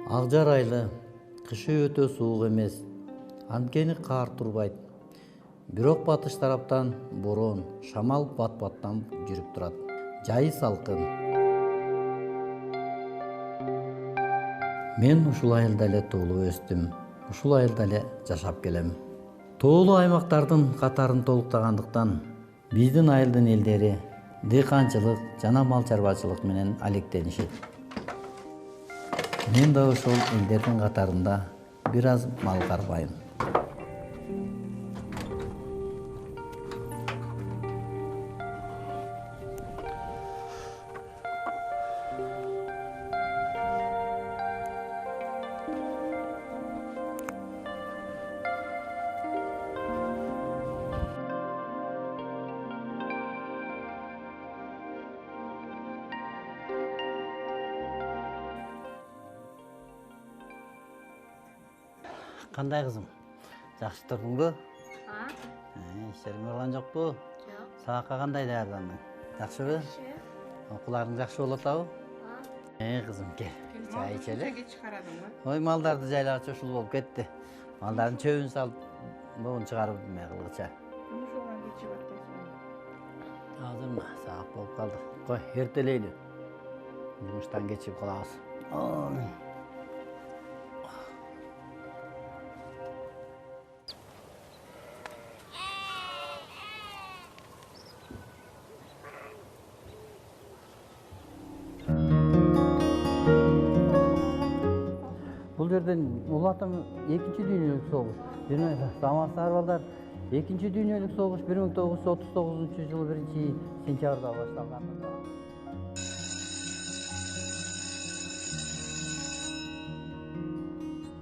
Акжар айлы, кышы өтө суук эмес, анткени кар турбайт. Бирок батыш тараптан борон, шамал бат-баттан жүрүп турат. Жайы салкын. Мен ушул айылда эле туулуп өстүм. Ушул айылда эле жашап келем. Тоолуу аймактардын катарын толуктагандыктан биздин айылдын элдери дыйканчылык жана мал чарбачылык менен алектенишет. Мен да ошол элдердин катарында бир аз мал карбайм. Кандай кызым? Жакшы турдуңбу? Иштериң болгон жокпу? Жок. Сабакка кандай даярдандың? Жакшыбы? Окууларың жакшы болуп атабы? Кызым, кел. Чай ичели. Ой, малдарды жайлагыча ушул болуп кетти. Малдардын чөбүн салып, бугун чыгарып эме кылгыча. Азырмы? Саак болуп калды. Кой, эртелейлү. Жумуштан кечип калабыз. Бул жерден улуу атам 2-чи дүйнөлүк согуш. Заманбап балдар 2-чи дүйнөлүк согуш 1939-жылы 1-сентябрда башталган.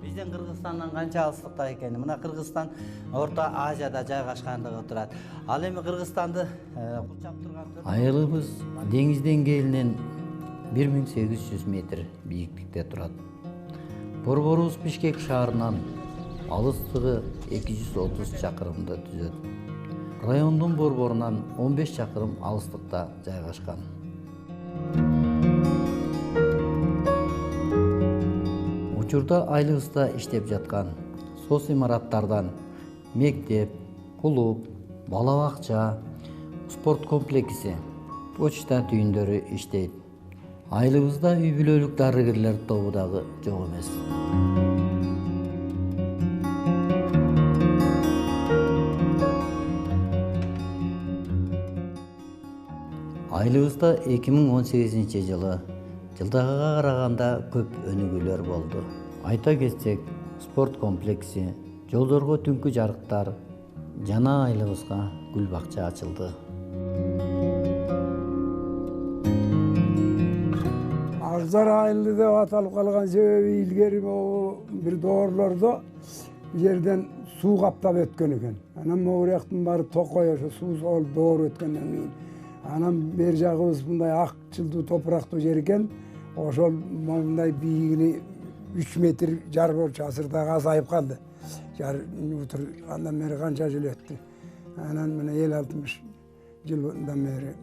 Бизден Кыргызстандан канча алыстыкта экени? Мына Кыргызстан Орто Азияда жайгашкандыгы турат. Ал эми Кыргызстанды курчап турган айылыбыз деңиз деңгээлинен 1800 метр бийиктикте турат. Борборубуз Бишкек шаарынан алыстыгы 230 чакырымды түзөт. Райондун борборунан 15 чакырым алыстыкта жайгашкан. Учурда айылыбызда иштеп жаткан соц имараттардан мектеп, клуб, бала бакча, спорт комплекси, почта түйүндөрү иштейт. Айылыбызда үй бүлөлүк дарыгерлер тобу дагы жок эмес. Айылыбызда 2018-жылы жылдагыга караганда көп өнүгүүлөр болду. Айта кетсек, спорт комплекси, жолдорго түнкү жарыктар, жана айылыбызга гүл бакча ачылды. Акжар айылы деп аталып калган себеби илгери бир доорлордо бул жерден суу каптап өткөн экен. Анан могу жактын баары токой, ошо суу солуп доор өткөндөн кийин. Анан бер жагыбыз мындай ак жылдуу топурактуу жер экен. Ошол мындай бийигини 3 метр жар болчу, азыр дагы азайып калды. Жар андан бери канча жыл өттү. Анан мына 50-60 жылдан бери.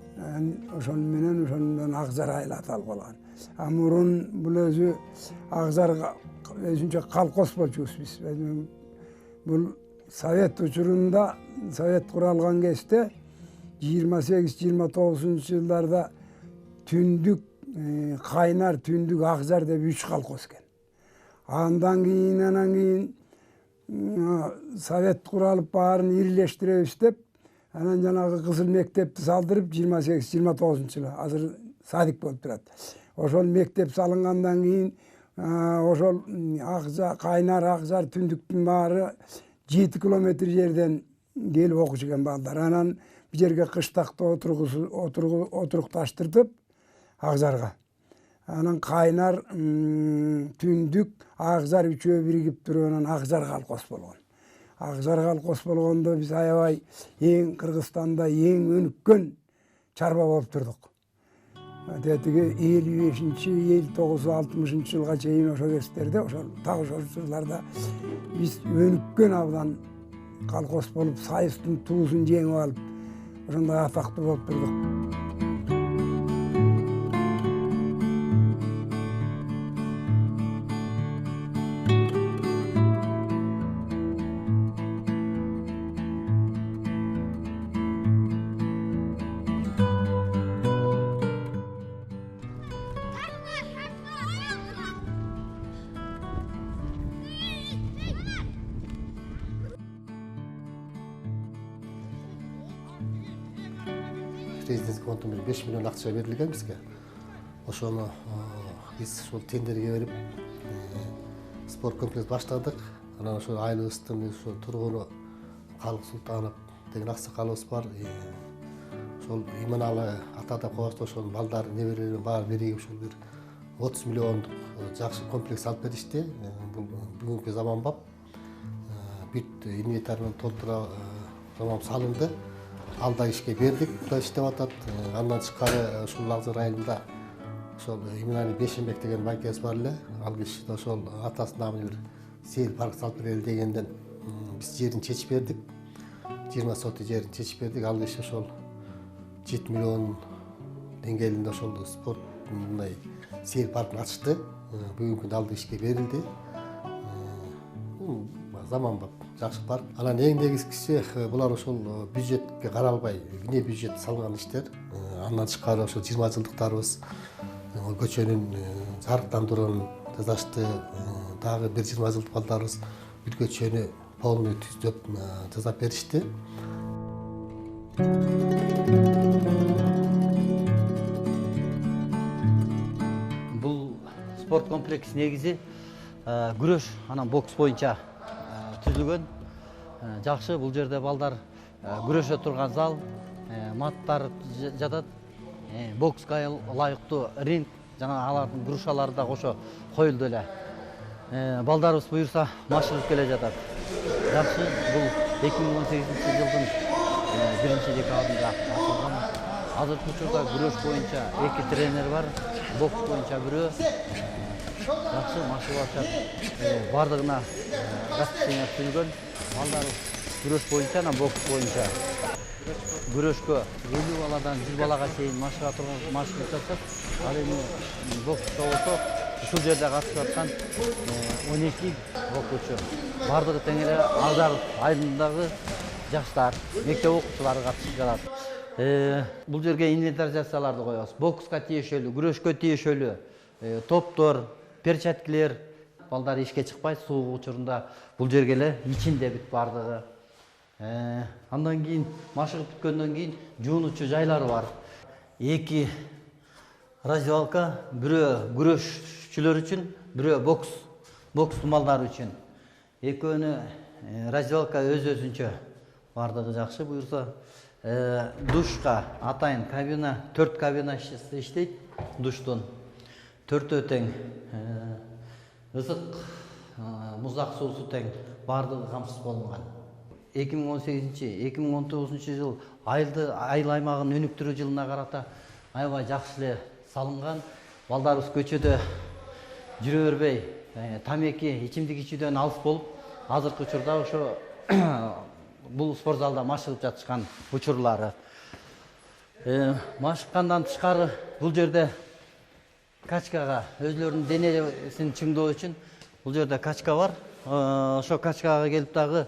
Ошол менен ошондон Акжар айылы аталып калган. Мурун бул өзү Акжар өзүнчө колхоз болчубуз биз. Бул Совет учурунда, Совет куралган кезде 28-29 жылдарда түндүк Кайнар, түндүк Акжар деп 3 колхоз экен. Андан кийин Совет куралып баарын ирилештиребиз деп, анан жанагы кызыл мектепти салдырып 28-29 жылы азыр садик болуп турат. Ошол мектеп салынгандан кийин ошол Кайнар, Акжар, түндүктүн баары 7 километр жерден келип окушу экен балдар. Анан бу жерге кыштакта отурукташтыртып Акжарга. Анан Кайнар, түндүк, Акжар үчөө биригип туруп анан Акжар колхоз болгон. Акжар колхоз болгондо биз аябай эң Кыргызстанда эң өнүккөн чарба болуп турдук. Тетиги 55-59-60 жылга чейин ошол кездерде, ошол так ошол жылдарда биз өнүккөн абдан колхоз болуп, сайыстын туусун жеңип алып, ошондой атактуу болуп турдук. президенттик фонддон 5 миллион акча берилген бизге. Ошону биз ушул тендерге берип спорт комплекс баштадык. Анан ошо айылыбыздын ошо тургуну Калык Султанов деген аксакалыбыз бар. Ошол иманалы атада коосто ошол балдар неберелерин баары биригип ушул бир 30 миллиондук жакшы комплекс алып беришти. Бул бүгүнкү заманбап бүт инвентармен толтура заман салынды. Алда ишке бердик, кудай иштеп атат. Андан тышкары ушул Акзар айылында ошол Иминали Бешенбек деген байкебиз бар эле. Ал киши да ошол атасынын намына бир сейил парк салып берели дегенден биз жерин чечип бердик. 20 сотый жерин чечип бердик. Ал киши ошол 7 миллион деңгээлинде ошол спорт мындай сейил паркын ачты. Бүгүнкү күндө алды ишке берилди. Заманбап жакшы парк. Анан эң негизгиси булар ошол бюджетке каралбай, вне бюджет салган иштер. Андан тышкары ошол 20 жылдыктарыбыз көчөнүн жарыктандыруун жасашты. Дагы бир 20 жылдык балдарыбыз бир көчөнү полный түзөп жасап беришти. Бул спорт комплекс негизи күрөш анан бокс боюнча түзүлгөн. Жакшы, бул жерде балдар күрөшө турган зал, маттар жатат. Бокска ылайыктуу ринг, жана алардын грушалары да кошо коюлду эле. Балдарыбыз буюрса машыгып келе жатат. Жакшы, бул 2018-жылдын 1-декабрында ачылган. Азыркы учурда күрөш боюнча 2 тренер бар, бокс боюнча бирөө. Жакшы машыгып атышат. Бардыгына расписание түзүлгөн. Балдарыбыз күрөш боюнча, анан бокс боюнча. Күрөшкө 50 баладан 100 балага чейин машыга турган машыгып жатат. Ал эми бокска болсо ушул жерде катышып аткан 12 окуучу. Бардыгы тең эле Акзар айылындагы жаштар, мектеп окуучулары катышып жатат. Бул жерге инвентаризацияларды коебуз. Бокска тиешелүү, күрөшкө тиешелүү топтор, перчаткилер. Балдар ишке чыкпайт, суук учурунда бул жерге эле ичинде бүт бардыгы. Андан кийин машыгып бүткөндөн кийин жуунуучу жайлары бар. 2 раздевалка, бирөө күрөшчүлөр үчүн, бирөө бокс малдар үчүн. Экөөнү раздевалка өзүнчө бардыгы жакшы буюрса. Душка атайын кабина, 4 кабина иштейт. Душтун 4 тең. Ысык, муздак суусу тең, бардыгы камсыз болунган. 2018-2019 жыл айыл аймагын өнүктүрүү жылына карата аябай жакшы эле салынган. Балдарыбыз көчөдө жүрө бербей, тамеки, ичимдик ичүүдөн алыс болуп, азыркы учурда ошо бул спорт залда машыгып жатышкан учурлары. Машыккандан тышкары бул жерде качкага өзлөрүнүн денесин чыңдоо үчүн бул жерде качка бар. Ошо качкага келип дагы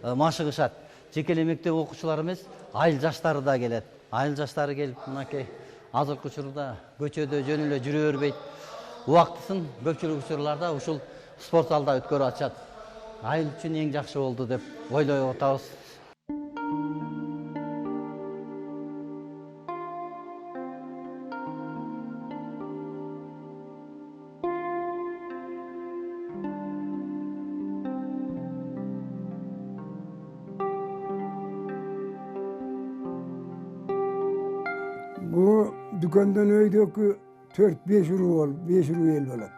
машыгышат. Жеке эле мектеп окуучулары эмес, айыл жаштары да келет. Айыл жаштары келип, мынакей азыркы учурда көчөдө жөн эле жүрө бербейт. Убактысын көпчүлүк учурларда ушул спорт залда өткөрүп атышат. Айыл үчүн эң жакшы болду деп ойлоп атабыз. Bu düköndөн öydökü 4-5 uruu bol, 5 uruu el bolat.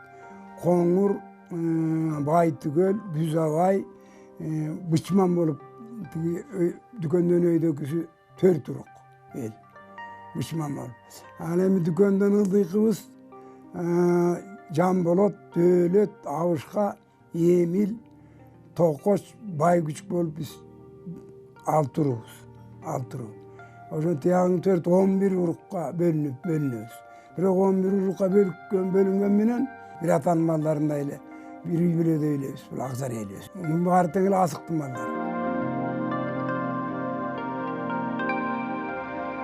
Koңур, Baytıgöl, Güzabay, Bıçman bolup düköndön öydöküsü 4 uruk el. Bıçman bolup. Al emi düköndön ıldıykыбыз Janbolot, Dölet, Avışka, Emil, Tokoç, Baygüç bolup biz 6 uruğuz. 6 uruk. Oşo tiyagın 4-11 urukka bölünüyoruz. Biroq 11 urukka bölüngen menen bir atan mallarında ele, bir bile de öyleyiz, bu Akzar eyleyiz. Bunun bari teң ele asıktı mallar.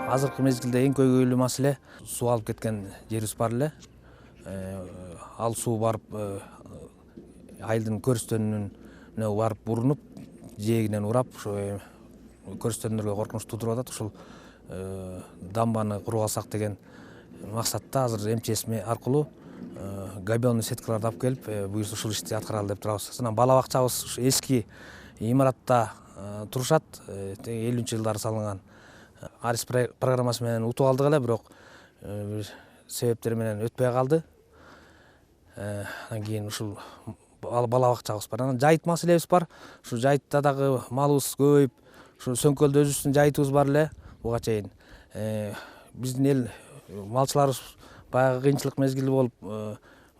Азыркы мезгилде эң көйгөйлүү маселе суу алып кеткен жерибиз бар эле. Ал суу барып айылдын көрүстөнүнө барып урунуп, жээгинен урап, ошо көрүстөндөргө коркунуч туудуруп атат. Ушул дамбаны куруп алсак деген максатта азыр МЧС аркылуу габионный сеткаларды алып келип буюрса ушул ишти аткаралы деп турабыз. Анан бала бакчабыз ушу эски имаратта турушат. 50-жылдары салынган. Арис программасы менен утуп алдык эле, бирок бир себептер менен өтпөй калды. Анан кийин ушул бала бакчабыз бар. Анан жайыт маселебиз бар. Ушу жайытта дагы малыбыз көбөйүп, ушу Сөңкөлдө өзүбүздүн жайытыбыз бар эле буга чейин. Биздин эл малчыларыбыз баягы кыйынчылык мезгили болуп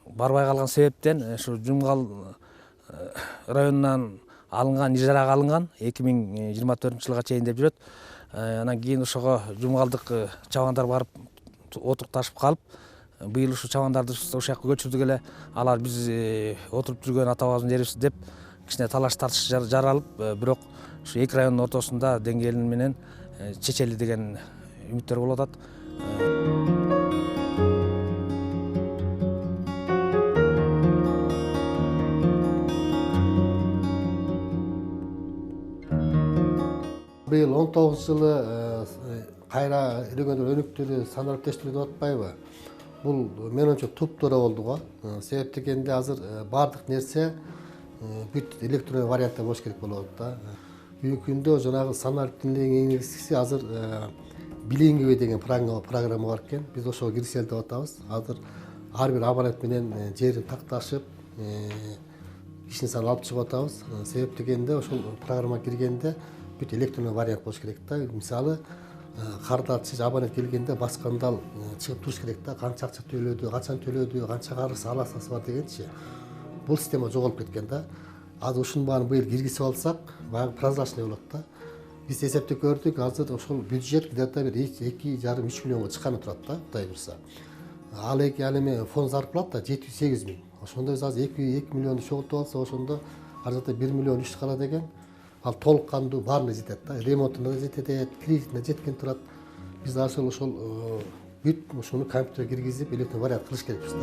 барбай калган себептен ушу Жумгал районунан алынган, ижарага алынган 2024-жылга чейин деп жүрөт. Анан кийин ошого Жумгалдык чабандар барып отурукташып калып, быйыл ушу чабандарды ошол жака көчүрдүк эле. Алар биз отуруп жүргөн ата-бабабыздын жерибиз деп кичине талаш тартыш жаралып, бирок ушу эки райондун ортосунда деңгээли менен чечели деген үмүттөр болуп атат. Быйыл 19-жылы кайра үйрөнгөндөр өнүктүрүү стандарттештирүү деп атпайбы? Бул менимче туп-туура болду го. Себеп дегенде азыр баардык нерсе бүт электронный вариантта болуш керек болуп атат да. Бүгүнкү күндө жанагы стандарттын эң негизгиси азыр билингви деген программа бар экен. Биз ошого киргизели деп атабыз. Азыр ар бир абонент менен жерин такташып, кишинин санын алып чыгып атабыз. Себеп дегенде ошол программа киргенде бүт электронный вариант болуш керек да. Мисалы, кардачы абонент келгенде басканда чыгып туруш керек да. Канча акча төлөдү, качан төлөдү, канча карыз аласасы бар дегенчи. Бул система жоголуп кеткен да. Азыр ушунун баарын быйыл киргизип алсак, баягы прозрачный болот да. Биз эсептеп көрдүк, азыр ошол бюджет где-то бир 2,5-3 миллионго чыкканы турат да, Кудай буйрса. Ал эми фонд зарплата 708 миң. Ошондо биз азыр 2 миллионду чогултуп алсак, ошондо ар жакта 1 миллион үч кала деген. Ал толук кандуу баарына жетет да. Ремонтуна да жетет, кредитине жеткен турат. Биз ошол бүт ушуну компьютерге киргизип, электронный вариант кылыш керекпиз да.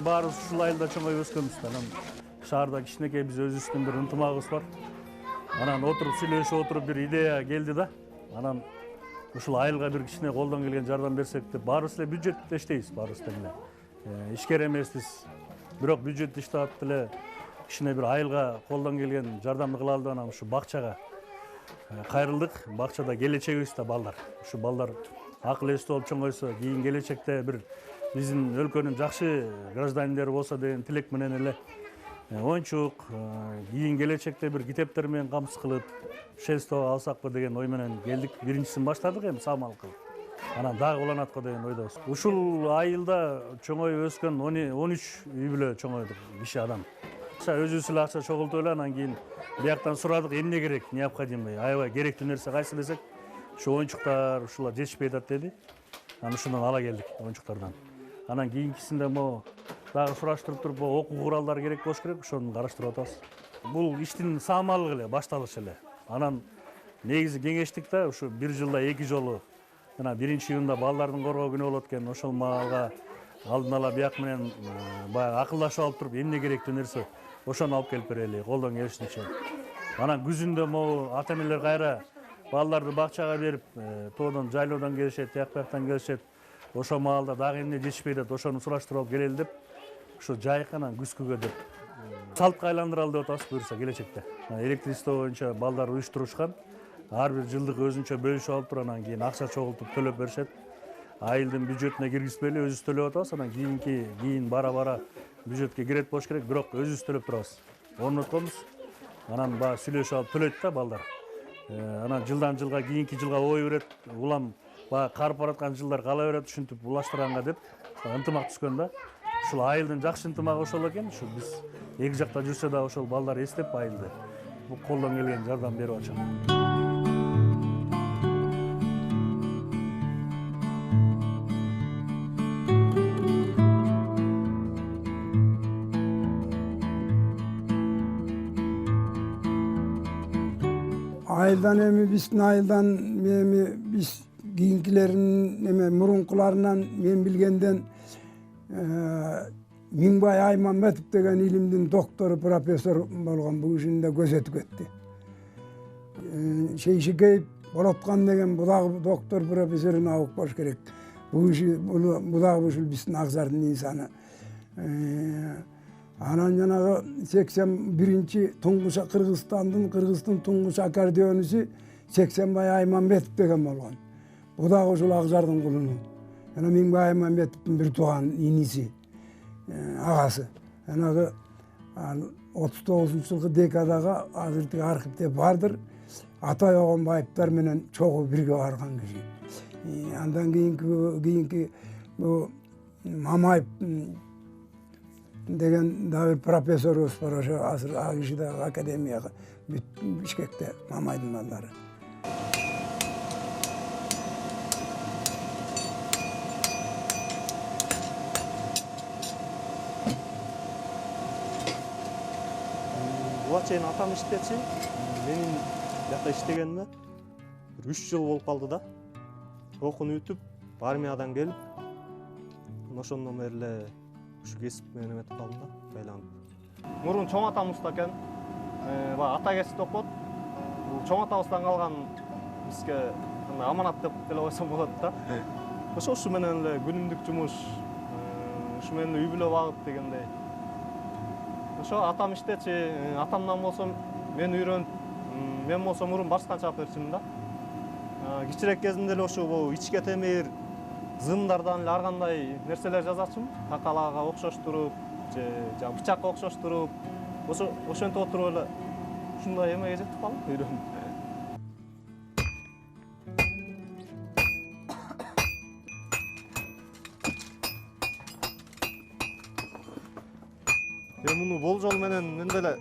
Баарыбыз ушул айылда чоңоюп өскөнбүз да. Анан шаарда кичинекей биз өзүбүздүн бир ынтымагыбыз бар. Анан отуруп сүйлөшүп отуруп бир идея келди да. Анан ушул айылга бир кичине колдон келген жардам берсек деп, баарыбыз эле бюджетте иштейбиз, баарыбыз эле. Ишкер эмеспиз. Бирок бюджетте иштеп атып эле кичине бир айылга колдон келген жардамды кылалы деп анан ушу бакчага кайрылдык. Бакчада келечегибиз да балдар. Ушу балдар акыл эстүү болуп чоңойсо, кийин келечекте бир биздин өлкөнүн жакшы граждандары болсо деген тилек менен эле оюнчук, кийин келечекте бир китептер менен камсыз кылып, шельство алсакпы деген ой менен келдик. Биринчисин баштадык эми самал кылып. Анан дагы уланат го деген ойдобуз. Ушул айылда чоңоюп өскөн 13 үй бүлө чоңойдук, киши адам. Өзүбүз эле акча чогултуп эле анан кийин бияктан сурадык, эмне керек, необходимый, аябай керектүү нерсе кайсы десек, ушу оюнчуктар ушулар жетишпей атат деди. Анан ушундан ала келдик, оюнчуктардан. Анан кийинкисинде дагы сураштырып туруп, окуу куралдары керек болуш керек, ошону караштырып атабыз. Бул иштин самалыгы эле, башталышы эле. Анан негизи кеңештик да, ушу бир жылда 2 жолу, жана 1-июнда балдардын коргоо күнү болот экен, ошол маалга алдын ала бияк менен баягы акылдашып алып туруп, эмне керектүү нерсе, ошону алып келип берели, колдон келишинче. Анан күзүндө ата энелер кайра балдарды бакчага берип, тоодон, жайлоодон келишет, тияк-бияктан келишет. Ошо маалда дагы эмне жетишпей атат, ошону сураштырып алып келели деп, ушу жайкы анан күзгүгө деп салтка айландыралы деп атабыз буюрса келечекте. Электричество боюнча балдар уюштурушкан, ар бир жылдык өзүнчө бөлүшүп алып туруп, анан кийин акча чогултуп төлөп беришет. Айылдын бюджетине киргизбейли, өзүбүз төлөп атабыз, анан кийин бара-бара бюджетке кирет болуш керек, бирок өзүбүз төлөп турабыз. Орнотконбуз. анан баягы сүйлөшүп алып төлөйт да балдар. Анан жылдан жылга кийинки жылга ой берет, улам баягы карып бараткан жылдар кала берет, ушинтип улаштырганга деп ынтымак түшкөн да. Ушул айылдын жакшы ынтымагы ошол экен. Ушу биз эки жакта жүрсө да ошол балдар эстеп айылды бул колдон келген жардам берип атышат. Айылдан эми биздин айылдан эми биз кийинкилерин эме мурункуларынан мен билгенден Миңбай Аймамбетов деген илимдин доктору, профессор болгон, бул кишини да көрсөтүп кетти. Шейшикеев Болоткан деген будагы доктор, профессоруна алып болуш керек. Бул киши будагы ушул биздин Акзардын инсаны. Анан жанагы 81-чи туңгуш Кыргыздын туңгуш аккордеончусу Сексенбай Аймамбетов деген болгон. Будагы ушул Акзардын кулуну. Жана Миңбай Аймамбетовдун бир тууган иниси, агасы. Жанагы 39-жылкы декадага азыркы архивде бардыр. Атай Огонбаевтар менен чогуу бирге барган киши. Андан кийинки Мамаев деген да бир профессорубуз бар, ошо азыр ал киши да академияга Бишкекте, Мамайдын балдары. Буга чейин атам иштечи. Менин жакта иштегениме 3 жыл болуп калды да. Окууну бүтүп, армиядан келип, ошондон бери эле ушу кесип менен эметип калдым да, байланып. Мурун чоң атамызда экен, баягы ата кесипти окуп, бул чоң атабыздан калган бизге аманат деп деле койсом болот да. Ушу менен эле күнүмдүк жумуш, ушу менен үй бүлө багып дегендей. Ошо атам иштечи, атамдан болсо мен үйрөнүп, мен болсо мурун барскан чаперчимин да. Кичирээк кезимде эле ушул ичке темир, зымдардан эле ар кандай нерселер жазачумун. Такалага окшоштуруп, же бычакка окшоштуруп, ошентип отуруп эле ушундай эмеге жетип калдым, үйрөнүп. Муну болжол менен менде эле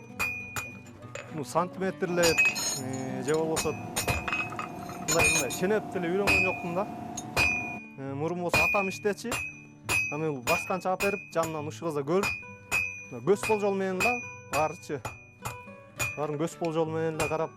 сантиметрлеп же болбосо мындай ченеп деле үйрөнгөн жокмун да. Мурун болсо атам иштечи, аны баскан чаап берип, жанынан ушугаса көрүп, көз болжол менен да баарычы. Баарын көз болжол менен эле карап.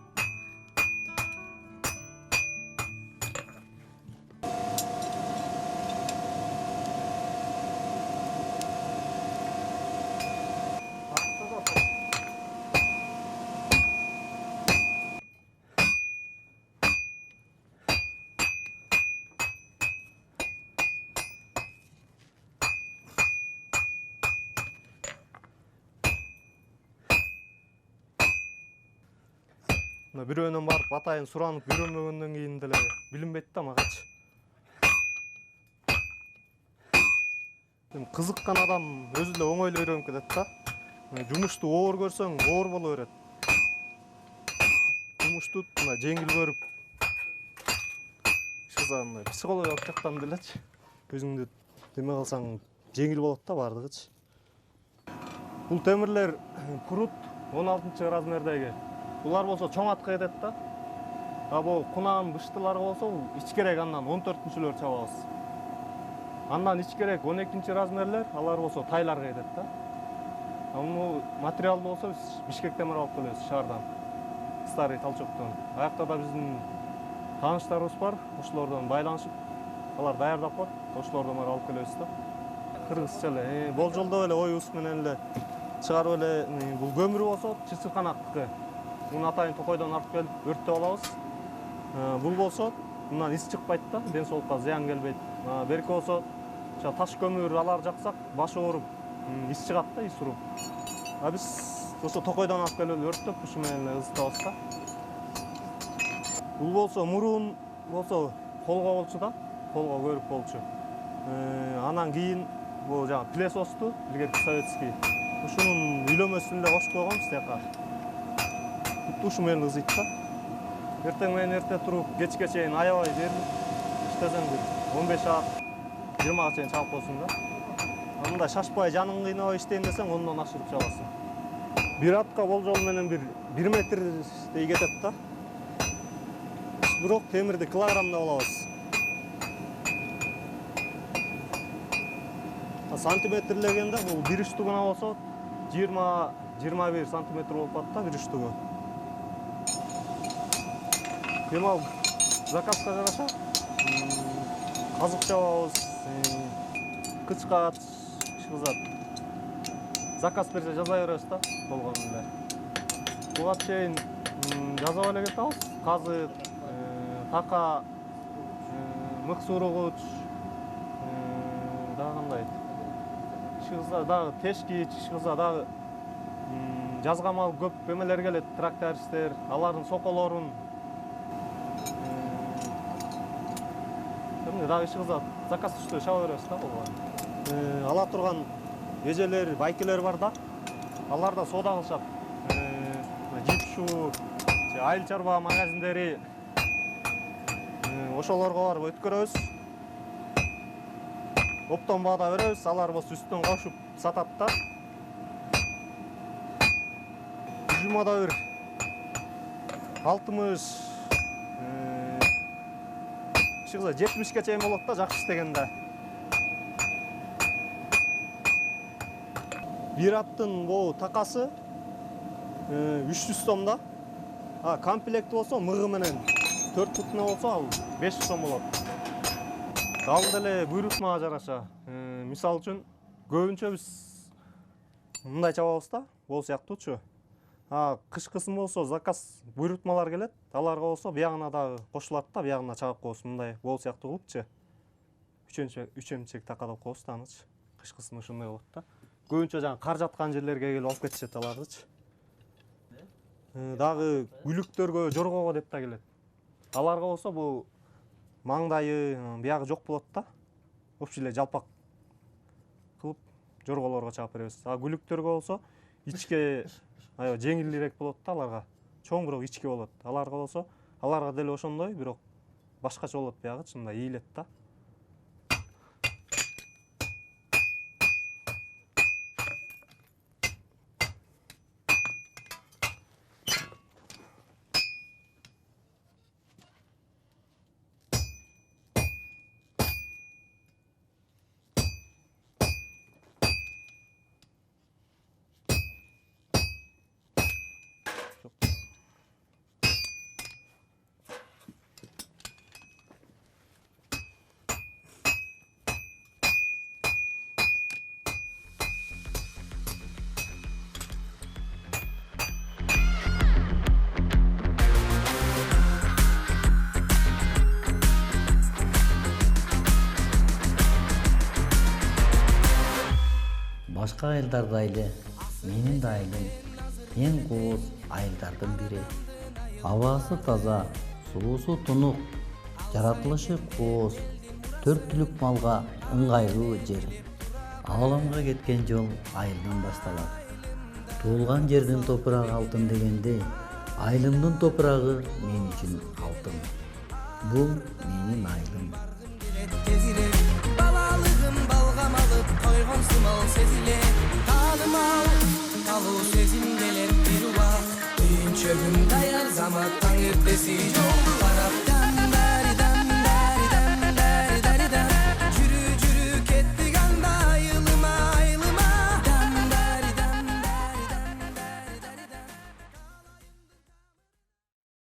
Бирөөнөн барып атайын суранып үйрөнмөгөндөн кийин деле билинбейт да магачы. Кызыккан адам өзү эле оңой эле үйрөнүп кетет да. Жумушту оор көрсөң, оор боло берет. Жумушту жеңил көрүп, мындай психологиялык жактан делечи, өзүңдү деме кылсаң жеңил болот да бардыгычы. Бул темирлер пурут 16 размердеги. Булар болсо чоң атка кетет да. Бул кунан быштылар болсо ичкерээк андан 14-чүлөр чабабыз. Андан ичкерээк 12-чи размерлер, алар болсо тайларга кетет да. Бул материал болсо биз Бишкектен алып келебиз, шаардан. Старый Толчоктон. Аякта да биздин тааныштарыбыз бар, ошолордон байланышып, алар даярдап коет, ошолордон алып келебиз да. Кыргызча эле, болжолдоп эле оюбуз менен эле чыгарып эле, бул көмүр болсо чысырканактыкы. Муну атайын токойдон алып келип өрттөп алабыз. Бул болсо мындан ис чыкпайт да, ден соолукка зыян келбейт. Берки болсо таш көмүр алар жаксак башы ооруп, ис чыгат да, ис уруп. Биз ошо токойдон алып келип өрттөп ушу менен эле ысытабыз да. Бул болсо мурун болсо колго болчу да, колго көрүп болчу. Анан кийин бул жана пилесосту, илгерки советский. Ушунун үйлөмөсүн эле кошуп койгонбуз тияка. ушу менен ызыйт да. Эртең менен эрте туруп, кечке чейин аябай берилип иштесең бир 15 саат 20га чейин чалып койсуң да. Мындай шашпай, жаның кыйнабай иштейин десең, ондон ашырып чабасың. Bir атка болжол менен бир 1 метрдей кетет да. Бирок темирди килограммда алабыз. Сантиметрлегенде бул бир үстүгүнө болсо 20-21 сантиметр болуп калат да бир үстүгү. Демал заказга жараша казык чабабыз, кычкач, кышкызат. Заказ берсе жаза беребиз да, болгон эле. Буга чейин жазап эле кетебиз. Казык, така, мык сургуч, дагы кандай? Кышкыза дагы тешкич, кышкыза дагы жазга мал көп эмелер келет, трактористтер, алардын соколорун. Эмне дагы кышкыза заказ түштө чаба беребиз да болгон. Ала турган эжелер, байкелер бар да. Алар да соода кылышат. Жипшу, айыл чарба магазиндери ошолорго барып өткөрөбүз. Оптон баада беребиз, алар болсо үстүнөн кошуп сатат да. Жумада бир 60 кышкыза 70ке чейин болот да, жакшы иштегенде. Bir аттын бул такасы 300 сом да. Комплекти болсо мыгы менен 4 бутуна болсо ал 500 сом болот. Дал деле буйрутмага жараша. Мисалы үчүн көбүнчө биз мындай чабабыз да, бул сыяктуучу. Кышкысын болсо заказ буйрутмалар келет, аларга болсо биягына дагы кошулат да, биягына чабып коебуз мындай бул сыяктуу кылыпчы. Үчөмчек така деп коебуз да анычы. Кышкысын ушундай болот да. Көбүнчө жаңы кар жаткан жерлерге келип алып кетишет алардычы. Дагы гүлүктөргө, жоргого деп да келет. Аларга болсо бул маңдайы, биягы жок болот да. Общий эле жалпак кылып жорголорго чаап беребиз. Гүлүктөргө болсо ичке аябай жеңилирээк болот да аларга. Чоң бирок ичке болот. Аларга болсо, аларга деле ошондой, бирок башкача болот биягычы, мындай ийилет да. Башка айылдарда эле менин да айылым эң кооз айылдардын бири. Абасы таза, суусу тунук, жаратылышы кооз, 4 түлүк малга ыңгайлуу жер. Ааламга кеткен жол айылдан башталат. Туулган жердин топурагы алтын дегенде, айылымдын топурагы мен үчүн алтын. Бул менин айылым. Балгам алып койгон сымал сезиле, таанымал талуу сезим келет бир убак. Үйүн чөгүн даяр замат таң эртеси жол карап